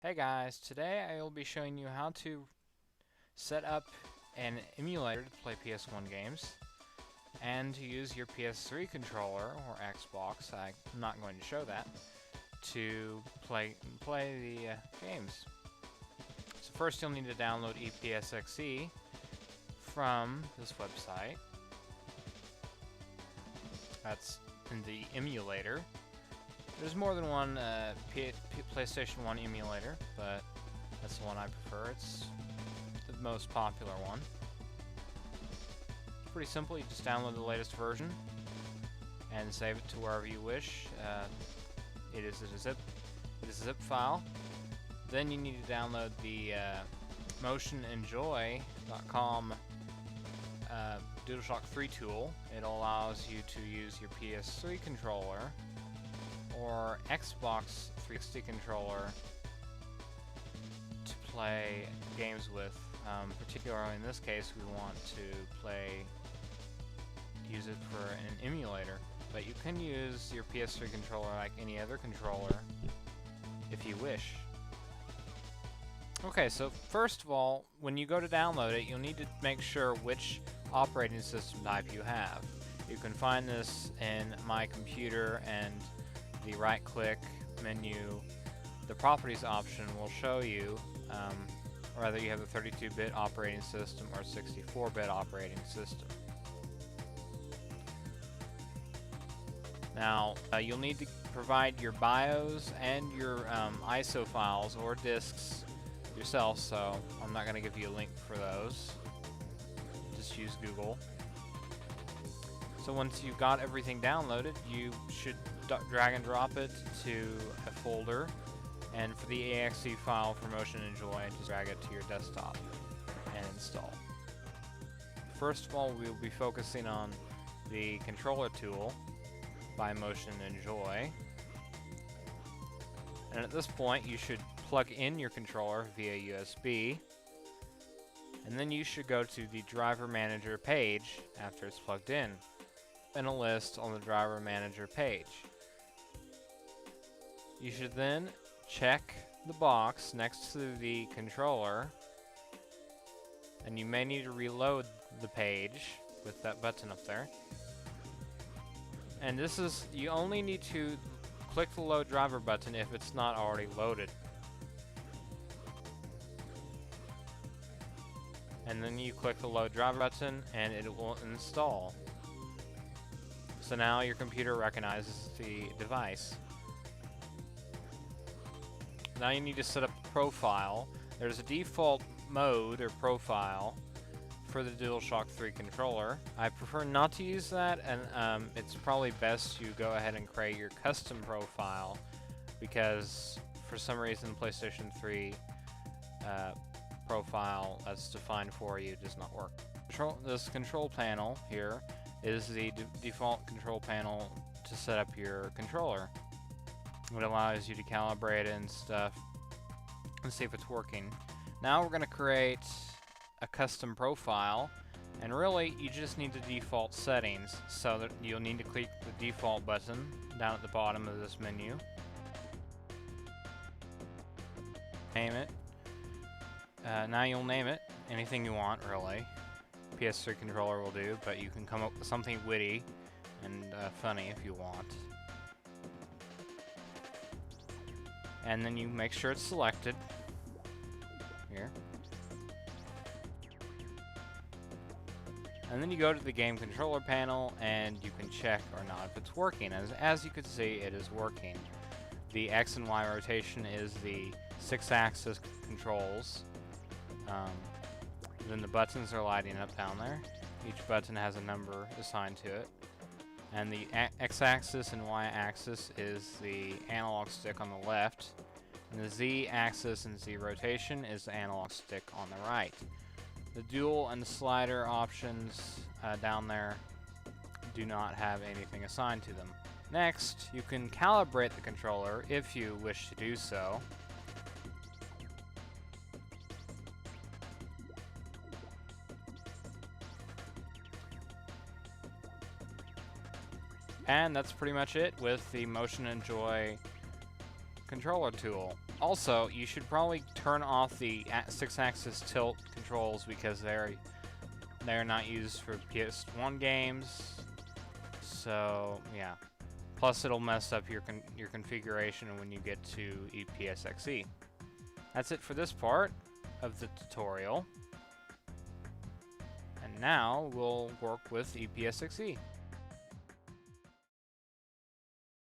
Hey guys, today I will be showing you how to set up an emulator to play PS1 games and to use your PS3 controller or Xbox, I'm not going to show that, to play the games. So first you'll need to download ePSXe from this website. That's in the emulator. There's more than one PlayStation 1 emulator, but that's the one I prefer. It's the most popular one. It's pretty simple. You just download the latest version and save it to wherever you wish. It is a zip file. Then you need to download the motionenjoy.com DualShock 3 tool. It allows you to use your PS3 controller or Xbox 360 controller to play games with. Particularly in this case, we want to use it for an emulator. But you can use your PS3 controller like any other controller if you wish. Okay, so first of all, when you go to download it, you'll need to make sure which operating system type you have. You can find this in My Computer, and the right-click menu, the Properties option will show you whether you have a 32-bit operating system or 64-bit operating system. Now, you'll need to provide your BIOS and your ISO files or disks yourself, so I'm not going to give you a link for those. Just use Google. So once you've got everything downloaded, you should drag and drop it to a folder, and for the exe file for Motion Enjoy, just drag it to your desktop and install. First of all, we'll be focusing on the controller tool by Motion Enjoy, and at this point you should plug in your controller via USB, and then you should go to the driver manager page after it's plugged in, and a list on the driver manager page. You should then check the box next to the controller, and you may need to reload the page with that button up there. And this is, you only need to click the load driver button if it's not already loaded. And then you click the load driver button and it will install. So now your computer recognizes the device. Now you need to set up a profile. There's a default mode or profile for the DualShock 3 controller. I prefer not to use that, and it's probably best to go ahead and create your custom profile, because for some reason the PlayStation 3 profile that's defined for you does not work. This control panel here is the default control panel to set up your controller. It allows you to calibrate it and stuff and see if it's working. Now we're going to create a custom profile, and really you just need the default settings, so that you'll need to click the default button down at the bottom of this menu. Name it. Now you'll name it anything you want, really. PS3 controller will do, but you can come up with something witty and funny if you want. And then you make sure it's selected here. And then you go to the game controller panel and you can check or not if it's working. As you can see, it is working. The X and Y rotation is the 6-axis controls. Then the buttons are lighting up down there. Each button has a number assigned to it. And the X-axis and Y-axis is the analog stick on the left, and the Z-axis and Z rotation is the analog stick on the right. The dual and the slider options down there do not have anything assigned to them. Next, you can calibrate the controller if you wish to do so. And that's pretty much it with the Motion Enjoy controller tool. Also, you should probably turn off the 6-axis tilt controls because they're not used for PS1 games. So yeah. Plus, it'll mess up your configuration when you get to ePSXe. That's it for this part of the tutorial. And now we'll work with ePSXe.